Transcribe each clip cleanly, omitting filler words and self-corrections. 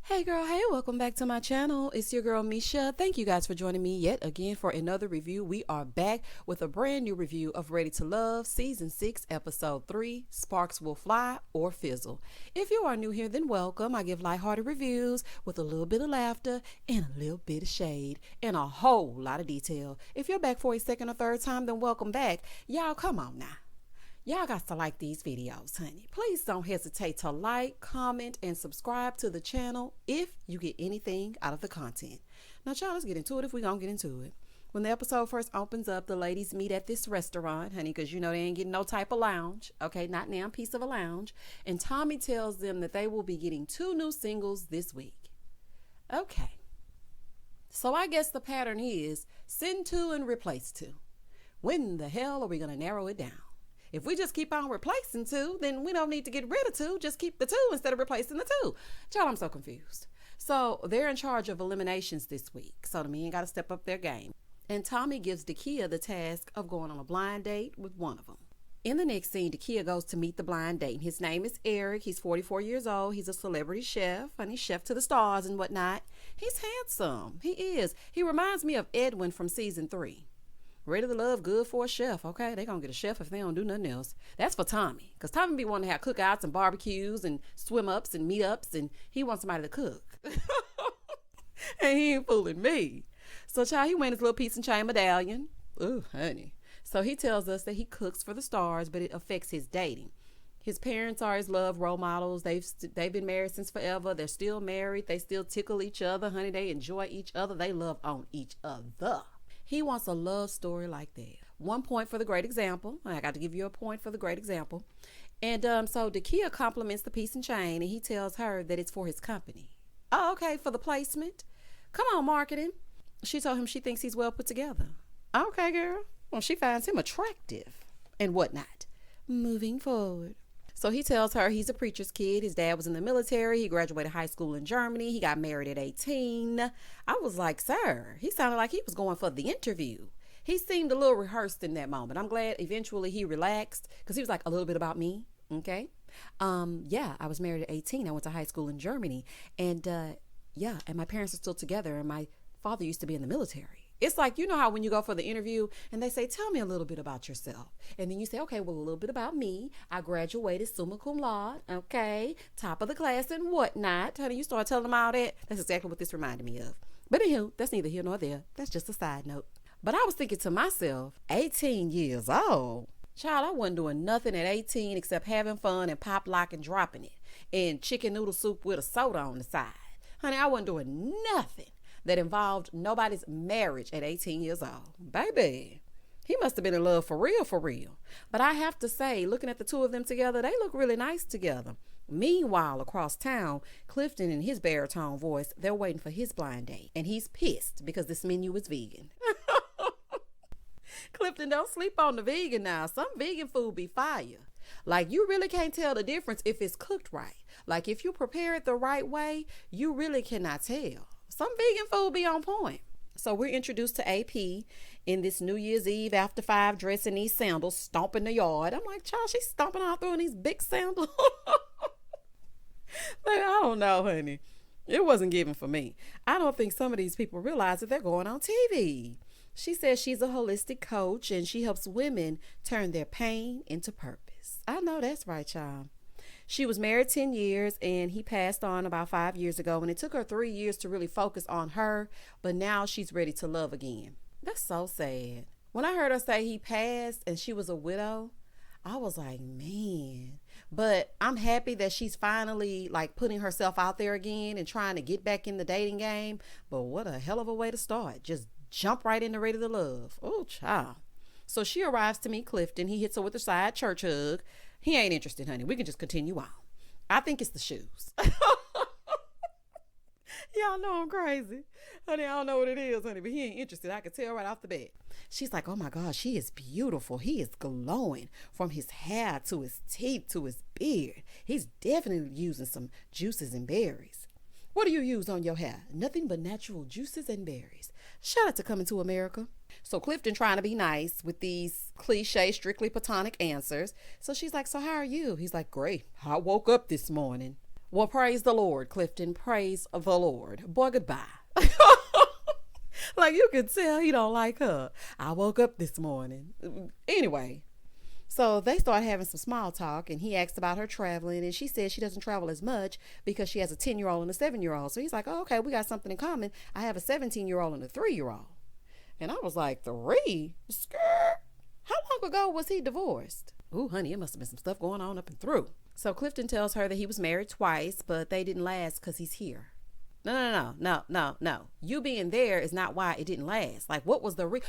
Hey girl, hey, welcome back to my channel. It's your girl Misha. Thank you guys for joining me yet again for another review. We are back with a brand new review of Ready to Love Season 6 Episode 3, Sparks Will Fly or Fizzle. If you are new here, then welcome. I give lighthearted reviews with a little bit of laughter and a little bit of shade and a whole lot of detail. If you're back for a second or third time, then welcome back. Y'all, come on now. Y'all got to like these videos, honey. Please don't hesitate to like, comment, and subscribe to the channel if you get anything out of the content. Now, y'all, let's get into it if we're going to get into it. When the episode first opens up, the ladies meet at this restaurant, honey, because you know they ain't getting no type of lounge. Okay, not now, piece of a lounge. And Tommy tells them that they will be getting 2 new singles this week. Okay. So I guess the pattern is send 2 and replace 2. When the hell are we going to narrow it down? If we just keep on replacing 2, then we don't need to get rid of 2. Just keep the 2 instead of replacing the 2. Child, I'm so confused. So they're in charge of eliminations this week. So the men got to step up their game. And Tommy gives Dakia the task of going on a blind date with one of them. In the next scene, Dakia goes to meet the blind date. His name is Eric. He's 44 years old. He's a celebrity chef, and he's chef to the stars and whatnot. He's handsome. He is. He reminds me of Edwin from season 3. Ready to Love, good for a chef. Okay, they gonna get a chef if they don't do nothing else. That's for Tommy, because Tommy be wanting to have cookouts and barbecues and swim ups and meetups, and he wants somebody to cook. And he ain't fooling me. So, child, he went his little piece and chain medallion. Ooh, honey. So he tells us that he cooks for the stars, but it affects his dating. His parents are his love role models. They've been married since forever. They're still married. They still tickle each other, honey. They enjoy each other. They love on each other. He wants a love story like that. 1 point for the great example. I got to give you a point for the great example. And so Dakia compliments the piece and chain, and he tells her that it's for his company. Oh, okay, for the placement. Come on, marketing. She told him she thinks he's well put together. Okay, girl. Well, she finds him attractive and whatnot. Moving forward. So he tells her he's a preacher's kid. His dad was in the military. He graduated high school in Germany. He got married at 18. I was like, sir, he sounded like he was going for the interview. He seemed a little rehearsed in that moment. I'm glad eventually he relaxed because he was like, a little bit about me. Okay. Yeah, I was married at 18. I went to high school in Germany. And yeah, and my parents are still together. And my father used to be in the military. It's like, you know how when you go for the interview and they say, tell me a little bit about yourself. And then you say, okay, well, a little bit about me. I graduated summa cum laude, okay, top of the class and whatnot. Honey, you start telling them all that. That's exactly what this reminded me of. But anywho, that's neither here nor there. That's just a side note. But I was thinking to myself, 18 years old. Child, I wasn't doing nothing at 18 except having fun and pop, lock, and dropping it. And chicken noodle soup with a soda on the side. Honey, I wasn't doing nothing that involved nobody's marriage at 18 years old. Baby, he must have been in love for real, for real. But I have to say, looking at the 2 of them together, they look really nice together. Meanwhile, across town, Clifton in his baritone voice, they're waiting for his blind date. And he's pissed because this menu is vegan. Clifton, don't sleep on the vegan now. Some vegan food be fire. Like, you really can't tell the difference if it's cooked right. Like, if you prepare it the right way, you really cannot tell. Some vegan food be on point. So we're introduced to AP in this New Year's Eve after 5 dress in these sandals, stomping the yard. I'm like, child, she's stomping all through in these big sandals. Like, I don't know, honey. It wasn't given for me. I don't think some of these people realize that they're going on TV. She says she's a holistic coach and she helps women turn their pain into purpose. I know that's right, child. She was married 10 years and he passed on about 5 years ago, and it took her 3 years to really focus on her, but now she's ready to love again. That's so sad. When I heard her say he passed and she was a widow, I was like, man. But I'm happy that she's finally like putting herself out there again and trying to get back in the dating game. But what a hell of a way to start. Just jump right into Ready to Love. Oh, child. So she arrives to meet Clifton. He hits her with a side church hug. He ain't interested, honey. We can just continue on. I think it's the shoes. Y'all know I'm crazy. Honey, I don't know what it is, honey, but he ain't interested. I can tell right off the bat. She's like, oh my gosh, she is beautiful. He is glowing from his hair to his teeth to his beard. He's definitely using some juices and berries. What do you use on your hair? Nothing but natural juices and berries. Shout out to Coming to America. So Clifton trying to be nice with these cliche, strictly platonic answers. So she's like, so how are you? He's like, great. I woke up this morning. Well, praise the Lord, Clifton. Praise the Lord. Boy, goodbye. Like, you could tell he don't like her. I woke up this morning. Anyway, so they started having some small talk, and he asked about her traveling, and she said she doesn't travel as much because she has a 10-year-old and a 7-year-old. So he's like, oh, okay, we got something in common. I have a 17-year-old and a 3-year-old. And I was like, 3? Skirt. How long ago was he divorced? Ooh, honey, it must have been some stuff going on up and through. So Clifton tells her that he was married twice, but they didn't last because he's here. No. You being there is not why it didn't last. Like, what was the reason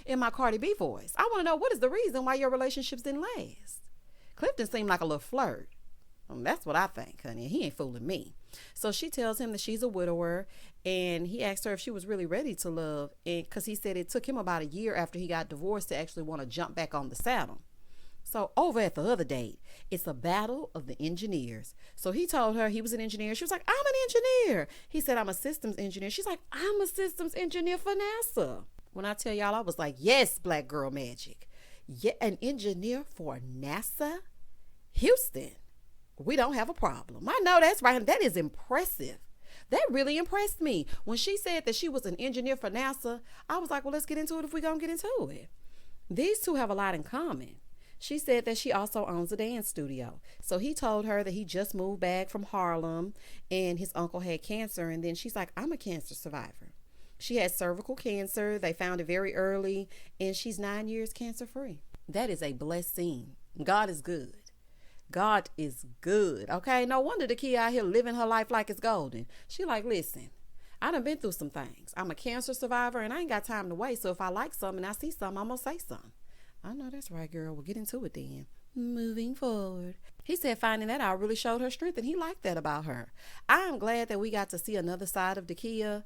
in my Cardi B voice? I want to know, what is the reason why your relationships didn't last? Clifton seemed like a little flirt. That's what I think, honey. He ain't fooling me. So she tells him that she's a widower, and he asked her if she was really ready to love, and because he said it took him about a year after he got divorced to actually want to jump back on the saddle. So over at the other date, it's a battle of the engineers. So he told her he was an engineer. She was like, I'm an engineer. He said, I'm a systems engineer. She's like, I'm a systems engineer for NASA. When I tell y'all, I was like, yes, black girl magic. Yeah, an engineer for NASA? Houston, we don't have a problem. I know that's right. That is impressive. That really impressed me. When she said that she was an engineer for NASA, I was like, well, let's get into it if we're going to get into it. These two have a lot in common. She said that she also owns a dance studio. So he told her that he just moved back from Harlem and his uncle had cancer. And then she's like, I'm a cancer survivor. She had cervical cancer. They found it very early, and she's 9 years cancer free. That is a blessing. God is good. God is good. Okay. No wonder Dakia out here living her life like it's golden. She like, listen, I done been through some things. I'm a cancer survivor and I ain't got time to wait. So if I like something and I see something, I'm going to say something. I know that's right, girl. We'll get into it then. Moving forward. He said finding that out really showed her strength, and he liked that about her. I am glad that we got to see another side of Dakia.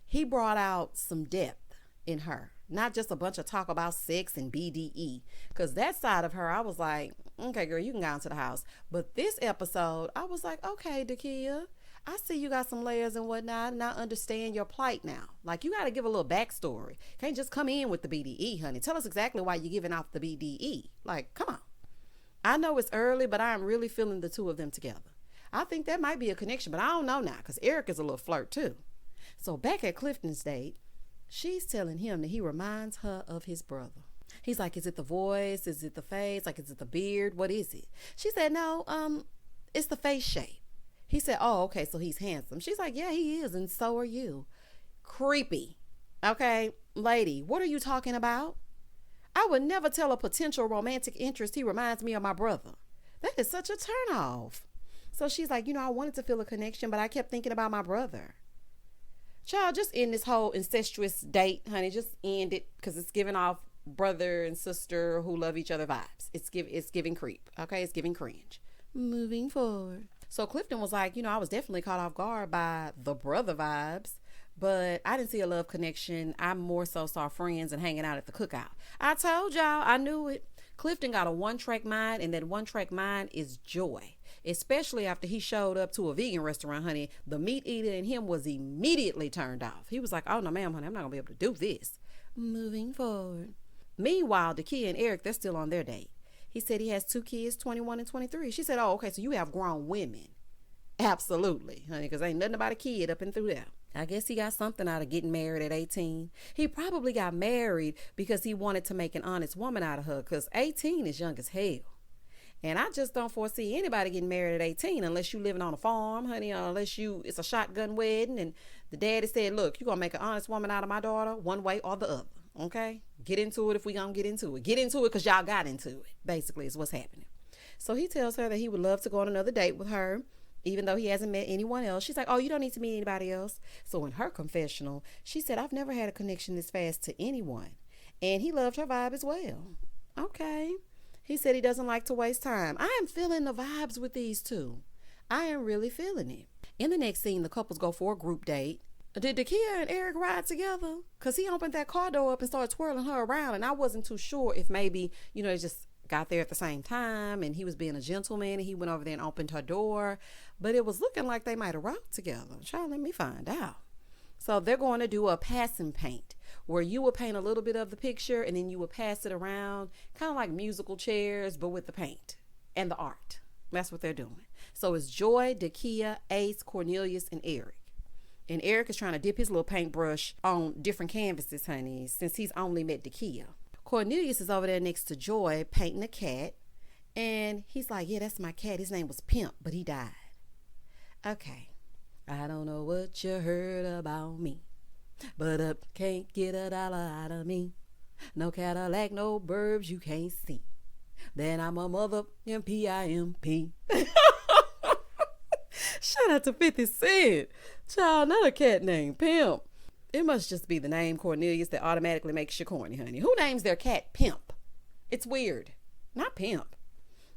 He brought out some depth in her, not just a bunch of talk about sex and BDE. Because that side of her, I was like, okay, girl, you can go into the house. But this episode, I was like, okay, Dakia, I see you got some layers and whatnot, and I understand your plight now. Like, you got to give a little backstory. Can't just come in with the BDE, honey. Tell us exactly why you're giving off the BDE. Like, come on. I know it's early, but I am really feeling the two of them together. I think that might be a connection, but I don't know now, because Eric is a little flirt too. So back at Clifton's date, she's telling him that he reminds her of his brother. He's like, is it the voice? Is it the face? Like, is it the beard? What is it? She said, no, it's the face shape. He said, oh, okay, so he's handsome. She's like, yeah, he is, and so are you. Creepy. Okay, lady, what are you talking about? I would never tell a potential romantic interest he reminds me of my brother. That is such a turnoff. So she's like, I wanted to feel a connection, but I kept thinking about my brother. Child, just end this whole incestuous date, honey. Just end it, because it's giving off brother and sister who love each other vibes. It's giving creep. Okay, it's giving cringe. Moving forward. So Clifton was like, I was definitely caught off guard by the brother vibes, but I didn't see a love connection. I more so saw friends and hanging out at the cookout. I told y'all, I knew it. Clifton got a one-track mind, and that one-track mind is joy, especially after he showed up to a vegan restaurant, honey. The meat eater in him was immediately turned off. He was like, oh, no, ma'am, honey, I'm not going to be able to do this. Moving forward. Meanwhile, Dakia and Eric, they're still on their date. He said he has 2 kids, 21 and 23. She said, oh, okay, so you have grown women. Absolutely, honey, because ain't nothing about a kid up and through there. I guess he got something out of getting married at 18. He probably got married because he wanted to make an honest woman out of her, because 18 is young as hell. And I just don't foresee anybody getting married at 18 unless you living on a farm, honey, or unless it's a shotgun wedding and the daddy said, look, you're going to make an honest woman out of my daughter one way or the other. Okay, get into it if we gonna get into it. Get into it because y'all got into it, basically, is what's happening. So he tells her that he would love to go on another date with her, even though he hasn't met anyone else. She's like, oh, you don't need to meet anybody else. So in her confessional, she said, I've never had a connection this fast to anyone. And he loved her vibe as well. Okay. He said he doesn't like to waste time. I am feeling the vibes with these two. I am really feeling it. In the next scene, the couples go for a group date. Did Dakia and Eric ride together? Because he opened that car door up and started twirling her around, and I wasn't too sure if maybe, they just got there at the same time and he was being a gentleman and he went over there and opened her door. But it was looking like they might have rode together. Child, let me find out. So they're going to do a passing paint where you will paint a little bit of the picture and then you will pass it around, kind of like musical chairs, but with the paint and the art. That's what they're doing. So it's Joy, Dakia, Ace, Cornelius, and Eric. And Eric is trying to dip his little paintbrush on different canvases, honey, since he's only met Dakia. Cornelius is over there next to Joy painting a cat. And he's like, yeah, that's my cat. His name was Pimp, but he died. Okay. I don't know what you heard about me, but can't get $1 out of me. No Cadillac, no burbs you can't see. Then I'm a mother in PIMP. Shout out to 50 Cent. Child, not a cat named Pimp. It must just be the name Cornelius that automatically makes you corny, honey. Who names their cat Pimp? It's weird. Not Pimp.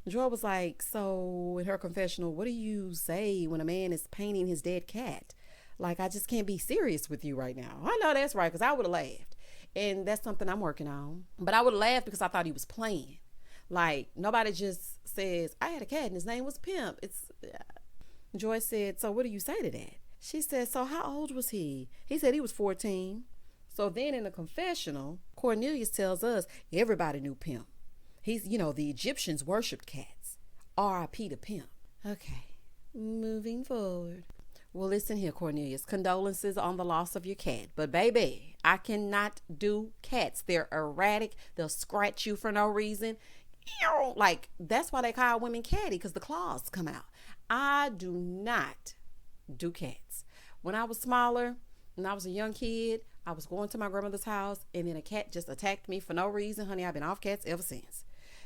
Joy was like, so in her confessional, what do you say when a man is painting his dead cat? Like, I just can't be serious with you right now. I know that's right, because I would have laughed. And that's something I'm working on. But I would have laughed because I thought he was playing. Like, nobody just says, I had a cat and his name was Pimp. Joy said, so what do you say to that? She said, so how old was he? He said he was 14. So then in the confessional, Cornelius tells us everybody knew Pimp. He's, the Egyptians worshipped cats. R.I.P. to Pimp. Okay, moving forward. Well, listen here, Cornelius. Condolences on the loss of your cat. But baby, I cannot do cats. They're erratic. They'll scratch you for no reason. Like, that's why they call women catty, because the claws come out. I do not do cats. When I was smaller, when I was a young kid, I was going to my grandmother's house, and then a cat just attacked me for no reason. Honey, I've been off cats ever since.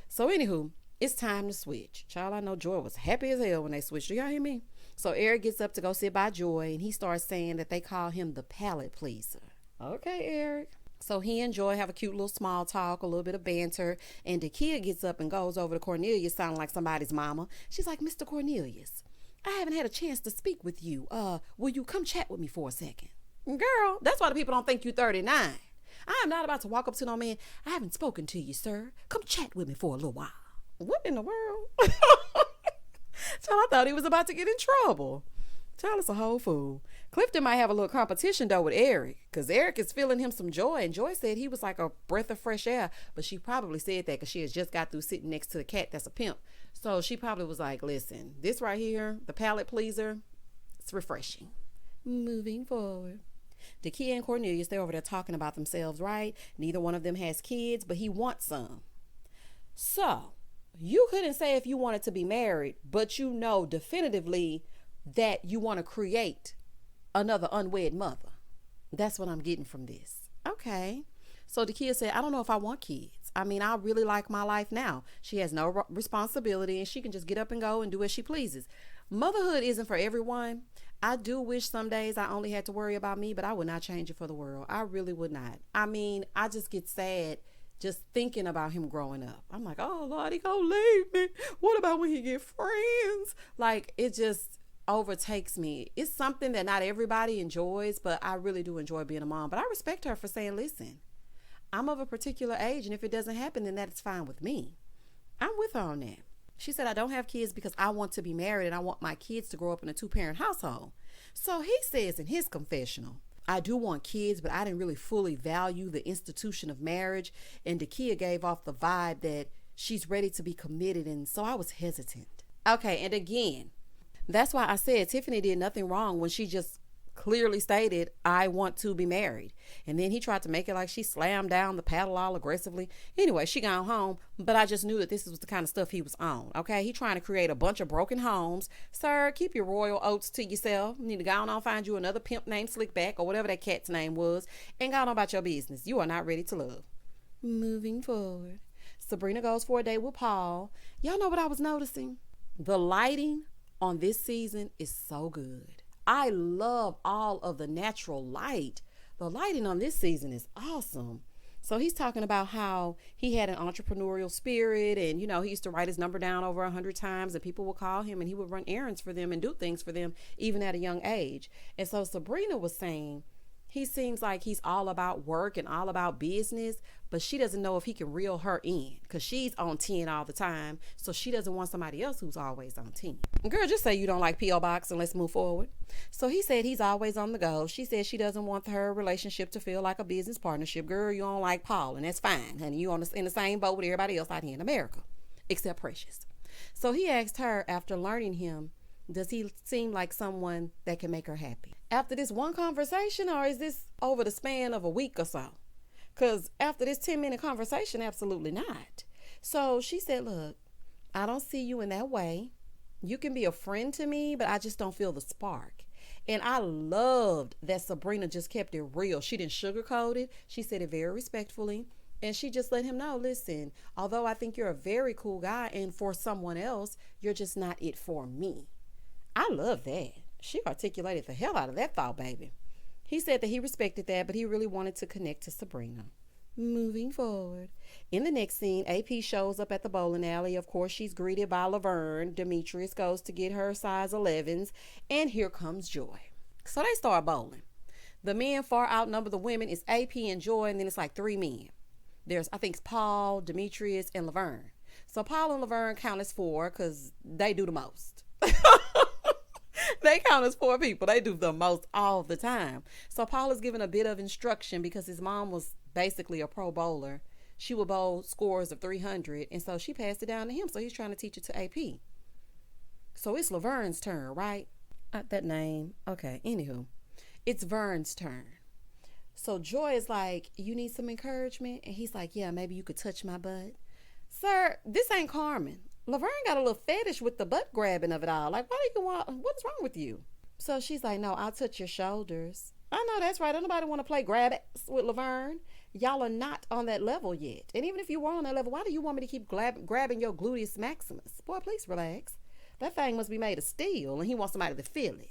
So anywho, it's time to switch. Child, I know Joy was happy as hell when they switched. Do y'all hear me? So Eric gets up to go sit by Joy, and he starts saying that they call him the palate pleaser. Okay, Eric. So he and Joy have a cute little small talk, a little bit of banter, and the kid gets up and goes over to Cornelius, sounding like somebody's mama. She's like, Mr. Cornelius, I haven't had a chance to speak with you. Will you come chat with me for a second? Girl, that's why the people don't think you 39. I am not about to walk up to no man. I haven't spoken to you, sir. Come chat with me for a little while. What in the world? Child, I thought he was about to get in trouble. Child, it's a whole fool. Clifton might have a little competition, though, with Eric, because Eric is feeling him some Joy, and Joy said he was like a breath of fresh air, but she probably said that because she has just got through sitting next to the cat that's a pimp. So she probably was like, listen, this right here, the palate pleaser, it's refreshing. Moving forward. Dakia and Cornelius, they're over there talking about themselves, right? Neither one of them has kids, but he wants some. So you couldn't say if you wanted to be married, but you know definitively that you want to create another unwed mother. That's what I'm getting from this. Okay. So Dakia said, I don't know if I want kids. I mean, I really like my life now. She has no responsibility and she can just get up and go and do as she pleases. Motherhood isn't for everyone. I do wish some days I only had to worry about me, but I would not change it for the world. I really would not. I mean, I just get sad just thinking about him growing up. I'm like, oh, Lord, he gonna leave me. What about when he get friends? Like, it just overtakes me. It's something that not everybody enjoys, but I really do enjoy being a mom. But I respect her for saying, listen, I'm of a particular age, and if it doesn't happen, then that's fine with me. I'm with her on that. She said, I don't have kids because I want to be married and I want my kids to grow up in a 2-parent household. So he says in his confessional, I do want kids, but I didn't really fully value the institution of marriage. And Dakia gave off the vibe that she's ready to be committed. And so I was hesitant. Okay. And again, that's why I said Tiffany did nothing wrong when she just clearly stated, I want to be married. And then he tried to make it like she slammed down the paddle all aggressively. Anyway, she gone home, but I just knew that this was the kind of stuff he was on. Okay. He trying to create a bunch of broken homes. Sir, keep your royal oats to yourself. You need to go on and find you another pimp named Slickback or whatever that cat's name was and go on about your business. You are not ready to love. Moving forward. Sabrina goes for a date with Paul. Y'all know what I was noticing? The lighting on this season is so good. I love all of the natural light. The lighting on this season is awesome. So he's talking about how he had an entrepreneurial spirit and, he used to write his number down over 100 times and people would call him and he would run errands for them and do things for them even at a young age. And so Sabrina was saying he seems like he's all about work and all about business, but she doesn't know if he can reel her in because she's on 10 all the time. So she doesn't want somebody else who's always on 10. Girl, just say you don't like P.O. Box and let's move forward. So he said he's always on the go. She said she doesn't want her relationship to feel like a business partnership. Girl, you don't like Paul, and that's fine, honey. You in the same boat with everybody else out here in America, except Precious. So he asked her, after learning him, does he seem like someone that can make her happy? After this one conversation, or is this over the span of a week or so? Because after this 10-minute conversation, absolutely not. So she said, look, I don't see you in that way. You can be a friend to me, but I just don't feel the spark. And I loved that Sabrina just kept it real. She didn't sugarcoat it. She said it very respectfully. And she just let him know, listen, although I think you're a very cool guy, and for someone else, you're just not it for me. I love that. She articulated the hell out of that thought, baby. He said that he respected that, but he really wanted to connect to Sabrina. Moving forward. In the next scene, AP shows up at the bowling alley. Of course, she's greeted by Laverne. Demetrius goes to get her size 11s, and here comes Joy. So they start bowling. The men far outnumber the women. It's AP and Joy, and then it's like 3 men. There's, I think, it's Paul, Demetrius, and Laverne. So Paul and Laverne count as 4 because they do the most. They count as 4 people. They do the most all the time. So Paul is given a bit of instruction because his mom was basically a pro bowler. She would bowl scores of 300, and so she passed it down to him. So he's trying to teach it to AP. So it's Laverne's turn, right? That name. Okay, anywho. It's Verne's turn. So Joy is like, you need some encouragement? And he's like, yeah, maybe you could touch my butt. Sir, this ain't Carmen. Laverne got a little fetish with the butt grabbing of it all. Like, what's wrong with you? So she's like, no, I'll touch your shoulders. I know that's right. Don't nobody want to play grab ass with Laverne. Y'all are not on that level yet. And even if you were on that level, why do you want me to keep grabbing your gluteus maximus? Boy, please relax. That thing must be made of steel, and he wants somebody to feel it.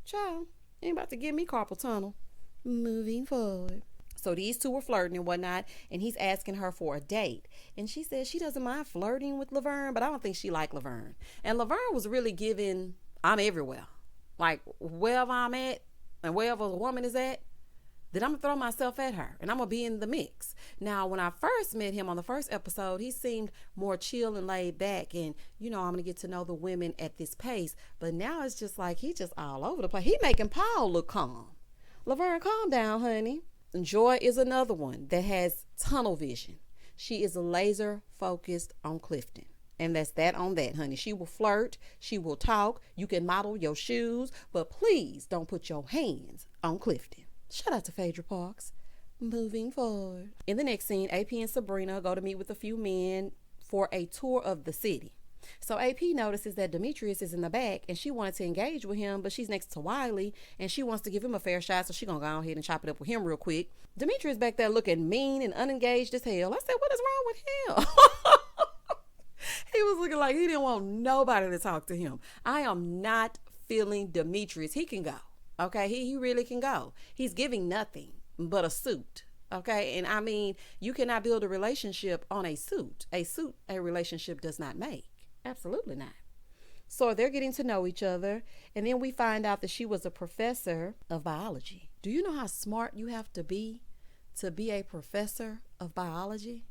Child, you ain't about to give me carpal tunnel. Moving forward. So these two were flirting and whatnot, and he's asking her for a date. And she says she doesn't mind flirting with Laverne, but I don't think she liked Laverne. And Laverne was really giving, I'm everywhere. Like, wherever I'm at and wherever a woman is at, then I'm going to throw myself at her, and I'm going to be in the mix. Now, when I first met him on the first episode, he seemed more chill and laid back, and, I'm going to get to know the women at this pace. But now it's just like he just all over the place. He making Paul look calm. Laverne, calm down, honey. Joy is another one that has tunnel vision. She is laser focused on Clifton. And that's that on that, honey. She will flirt. She will talk. You can model your shoes. But please don't put your hands on Clifton. Shout out to Phaedra Parks. Moving forward. In the next scene, AP and Sabrina go to meet with a few men for a tour of the city. So AP notices that Demetrius is in the back, and she wanted to engage with him, but she's next to Wiley, and she wants to give him a fair shot, so she's going to go ahead and chop it up with him real quick. Demetrius back there looking mean and unengaged as hell. I said, what is wrong with him? He was looking like he didn't want nobody to talk to him. I am not feeling Demetrius. He can go, okay? He really can go. He's giving nothing but a suit. Okay, and I mean, you cannot build a relationship on a suit. A relationship does not make. Absolutely not. So they're getting to know each other, and then we find out that she was a professor of biology. Do you know how smart you have to be a professor of biology?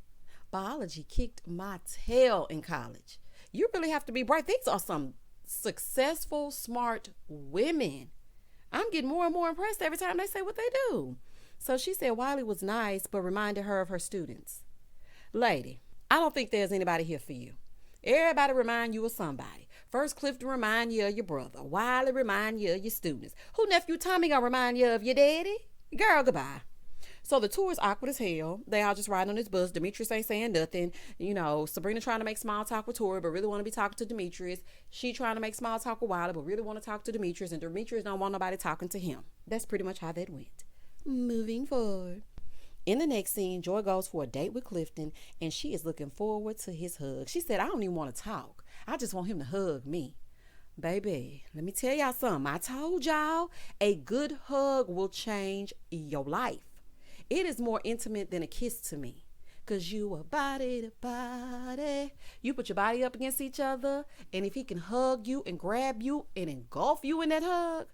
Biology kicked my tail in college. You really have to be bright. These are some successful, smart women. I'm getting more and more impressed every time they say what they do. So she said Wiley was nice, but reminded her of her students. Lady, I don't think there's anybody here for you. Everybody remind you of somebody. First, Clifton remind you of your brother. Wiley remind you of your students. Who nephew Tommy gonna remind you of your daddy? Girl, goodbye. So the tour is awkward as hell. They all just riding on this bus. Demetrius ain't saying nothing. Sabrina trying to make small talk with Tori, but really want to be talking to Demetrius. She trying to make small talk with Wiley, but really want to talk to Demetrius. And Demetrius don't want nobody talking to him. That's pretty much how that went. Moving forward. In the next scene, Joy goes for a date with Clifton, and she is looking forward to his hug. She said, I don't even want to talk. I just want him to hug me. Baby, let me tell y'all something. I told y'all a good hug will change your life. It is more intimate than a kiss to me. Because you are body to body. You put your body up against each other, and if he can hug you and grab you and engulf you in that hug,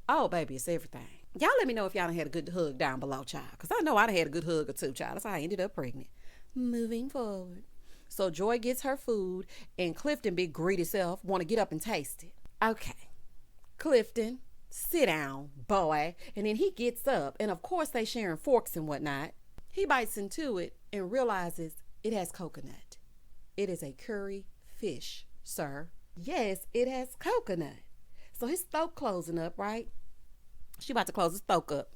oh, baby, it's everything. Y'all let me know if y'all done had a good hug down below, child. Because I know I done had a good hug or two, child. That's how I ended up pregnant. Moving forward. So Joy gets her food, and Clifton, big greedy self, want to get up and taste it. Okay. Clifton, sit down, boy. And then he gets up, and of course they sharing forks and whatnot. He bites into it and realizes it has coconut. It is a curry fish sir. Yes, it has coconut. So his throat closing up, right? She about to close his throat up.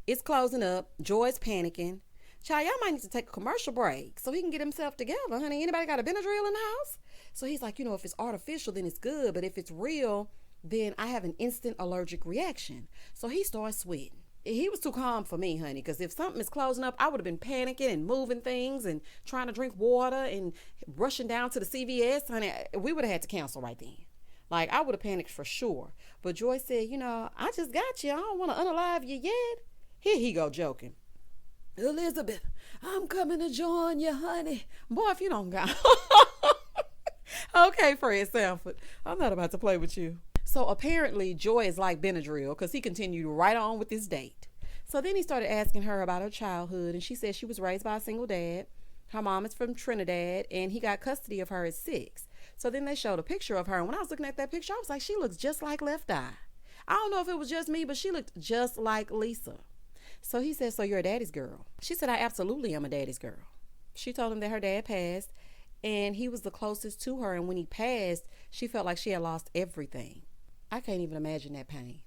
It's closing up. Joy's panicking. Child, y'all might need to take a commercial break so he can get himself together, honey. Anybody got a Benadryl in the house? So he's like, if it's artificial, then it's good. But if it's real, then I have an instant allergic reaction. So he starts sweating. He was too calm for me, honey, because if something is closing up, I would have been panicking and moving things and trying to drink water and rushing down to the CVS, honey. We would have had to cancel right then. Like, I would have panicked for sure. But Joy said, I just got you. I don't want to unalive you yet. Here he go joking. Elizabeth, I'm coming to join you, honey. Boy, if you don't go. Okay, Fred Sanford, I'm not about to play with you. So apparently Joy is like Benadryl because he continued right on with his date. So then he started asking her about her childhood, and she said she was raised by a single dad. Her mom is from Trinidad, and he got custody of her at 6. So then they showed a picture of her, and when I was looking at that picture, I was like, she looks just like Left Eye. I don't know if it was just me, but she looked just like Lisa. So he said, so you're a daddy's girl? She said, I absolutely am a daddy's girl. She told him that her dad passed, and he was the closest to her, and when he passed, she felt like she had lost everything. I can't even imagine that pain.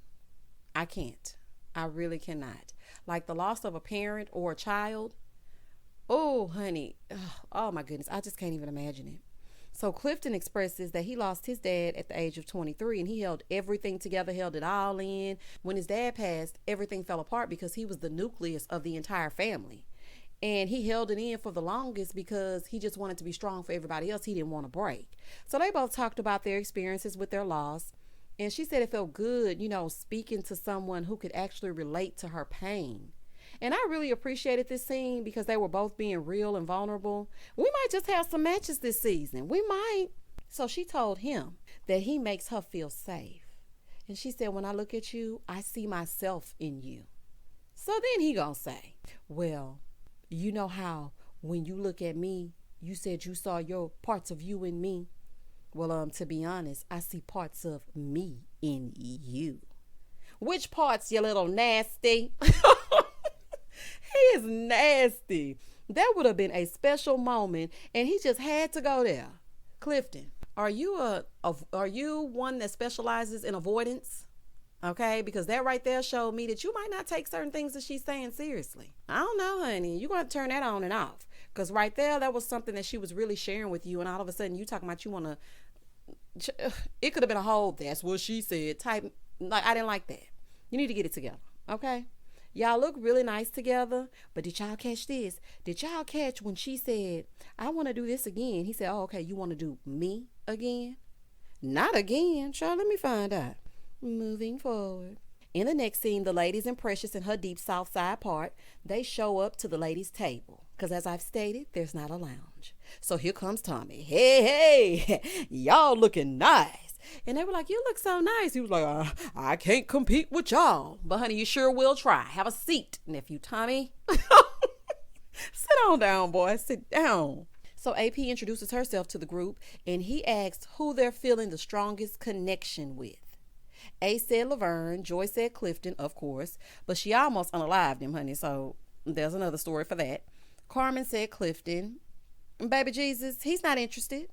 I can't. I really cannot. Like the loss of a parent or a child. Oh, honey. Oh, my goodness. I just can't even imagine it. So Clifton expresses that he lost his dad at the age of 23, and he held everything together, held it all in. When his dad passed, everything fell apart because he was the nucleus of the entire family. And he held it in for the longest because he just wanted to be strong for everybody else. He didn't want to break. So they both talked about their experiences with their loss. And she said it felt good, speaking to someone who could actually relate to her pain. And I really appreciated this scene because they were both being real and vulnerable. We might just have some matches this season. We might. So she told him that he makes her feel safe. And she said, when I look at you, I see myself in you. So then he gonna say, well, you know how when you look at me, you said you saw your parts of you in me. Well, to be honest, I see parts of me in you. Which parts, you little nasty? He is nasty. That would have been a special moment, and he just had to go there. Clifton, are you one that specializes in avoidance? Okay, because that right there showed me that you might not take certain things that she's saying seriously. I don't know, honey. You're going to turn that on and off. Because right there, that was something that she was really sharing with you, and all of a sudden you talking about you want to, it could have been a whole, that's what she said type. Like, I didn't like that. You need to get it together, okay? Y'all look really nice together, but did y'all catch this? Did y'all catch when she said, I want to do this again? He said, oh, okay, you want to do me again? Not again. Child, let me find out. Moving forward. In the next scene, the ladies and Precious in her deep south side part, they show up to the ladies' table. Because as I've stated, there's not a lounge. So here comes Tommy. Hey, y'all looking nice. And they were like, you look so nice. He was like, I can't compete with y'all. But honey, you sure will try. Have a seat, nephew Tommy. Sit on down, boy. Sit down. So AP introduces herself to the group, and he asks who they're feeling the strongest connection with. A said Laverne, Joy said Clifton, of course, but she almost unalived him, honey, so there's another story for that. Carmen said Clifton. Baby Jesus, he's not interested.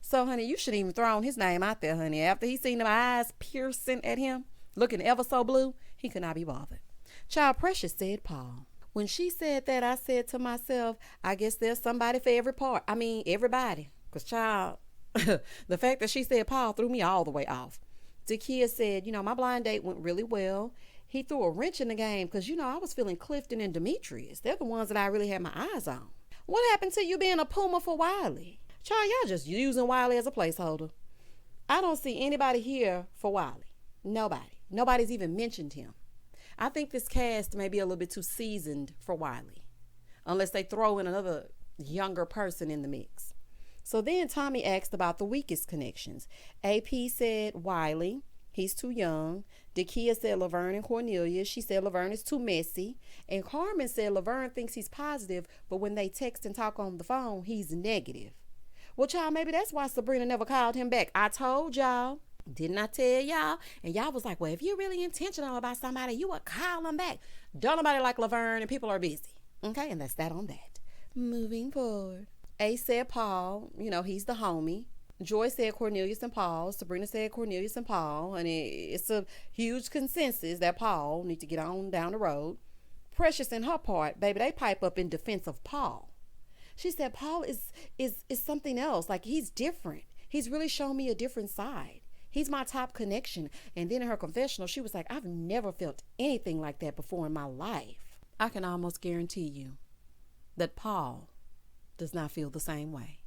So, honey, you shouldn't even thrown his name out there, honey. After he seen them eyes piercing at him, looking ever so blue, he could not be bothered. Child Precious said Paul. When she said that, I said to myself, I guess there's somebody for everybody. Because, child, the fact that she said Paul threw me all the way off. Dakia said, my blind date went really well. He threw a wrench in the game because, I was feeling Clifton and Demetrius. They're the ones that I really had my eyes on. What happened to you being a Puma for Wiley? Child, y'all just using Wiley as a placeholder. I don't see anybody here for Wiley. Nobody. Nobody's even mentioned him. I think this cast may be a little bit too seasoned for Wiley, unless they throw in another younger person in the mix. So then Tommy asked about the weakest connections. AP said Wiley. He's too young. Dakia said Laverne and Cornelius. She said Laverne is too messy. And Carmen said Laverne thinks he's positive, but when they text and talk on the phone, he's negative. Well, child, maybe that's why Sabrina never called him back. I told y'all. Didn't I tell y'all? And y'all was like, well, if you're really intentional about somebody, you would call them back. Don't nobody like Laverne, and people are busy. Okay, and that's that on that. Moving forward. A said Paul, he's the homie. Joy said Cornelius and Paul. Sabrina said Cornelius and Paul. And it's a huge consensus that Paul need to get on down the road. Precious in her part, baby, they pipe up in defense of Paul. She said Paul is something else. Like, he's different. He's really shown me a different side. He's my top connection. And then in her confessional, she was like, I've never felt anything like that before in my life. I can almost guarantee you that Paul does not feel the same way.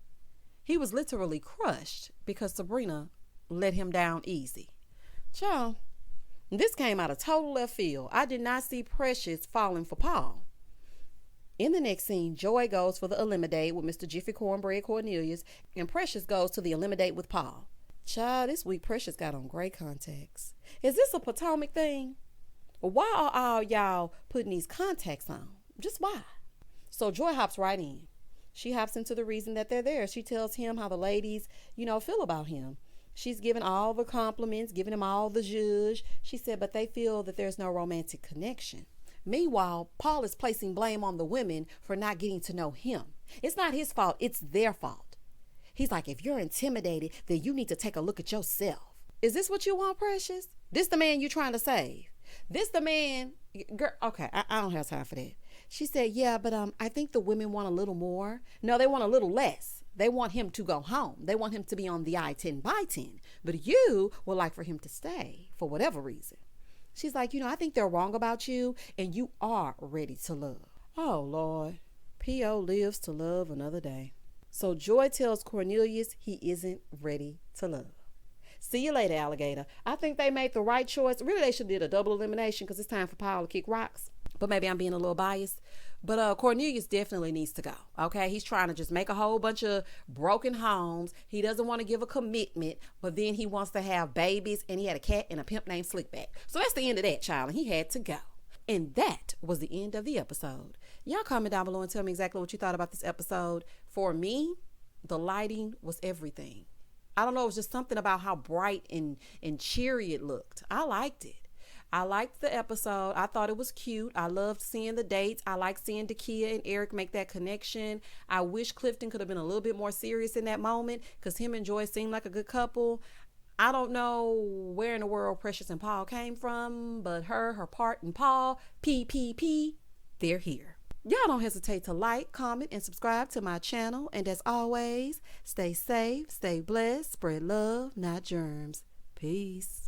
He was literally crushed because Sabrina let him down easy. Child, this came out of total left field. I did not see Precious falling for Paul. In the next scene, Joy goes for the eliminate with Mr. Jiffy Cornbread Cornelius, and Precious goes to the eliminate with Paul. Child, this week Precious got on gray contacts. Is this a Potomac thing? Why are all y'all putting these contacts on? Just why? So Joy hops right in. She hops into the reason that they're there. She tells him how the ladies, feel about him. She's giving all the compliments, giving him all the zhuzh. She said, but they feel that there's no romantic connection. Meanwhile, Paul is placing blame on the women for not getting to know him. It's not his fault. It's their fault. He's like, if you're intimidated, then you need to take a look at yourself. Is this what you want, Precious? This the man you trying to save? This the man? Girl, okay, I don't have time for that. She said, yeah, but I think the women want a little more. No, they want a little less. They want him to go home. They want him to be on the I-10 by 10. But you would like for him to stay for whatever reason. She's like, I think they're wrong about you, and you are ready to love. Oh, Lord. P.O. lives to love another day. So Joy tells Cornelius he isn't ready to love. See you later, alligator. I think they made the right choice. Really, they should have did a double elimination because it's time for Paul to kick rocks. But maybe I'm being a little biased. But Cornelius definitely needs to go. Okay, he's trying to just make a whole bunch of broken homes. He doesn't want to give a commitment, but then he wants to have babies, and he had a cat and a pimp named Slickback. So that's the end of that, child, and he had to go. And that was the end of the episode. Y'all comment down below and tell me exactly what you thought about this episode. For me, the lighting was everything. I don't know, it was just something about how bright and cheery it looked. I liked it. I liked the episode. I thought it was cute. I loved seeing the dates. I liked seeing Dakia and Eric make that connection. I wish Clifton could have been a little bit more serious in that moment because him and Joy seemed like a good couple. I don't know where in the world Precious and Paul came from, but her part, and Paul, PPP, they're here. Y'all don't hesitate to like, comment, and subscribe to my channel. And as always, stay safe, stay blessed, spread love, not germs. Peace.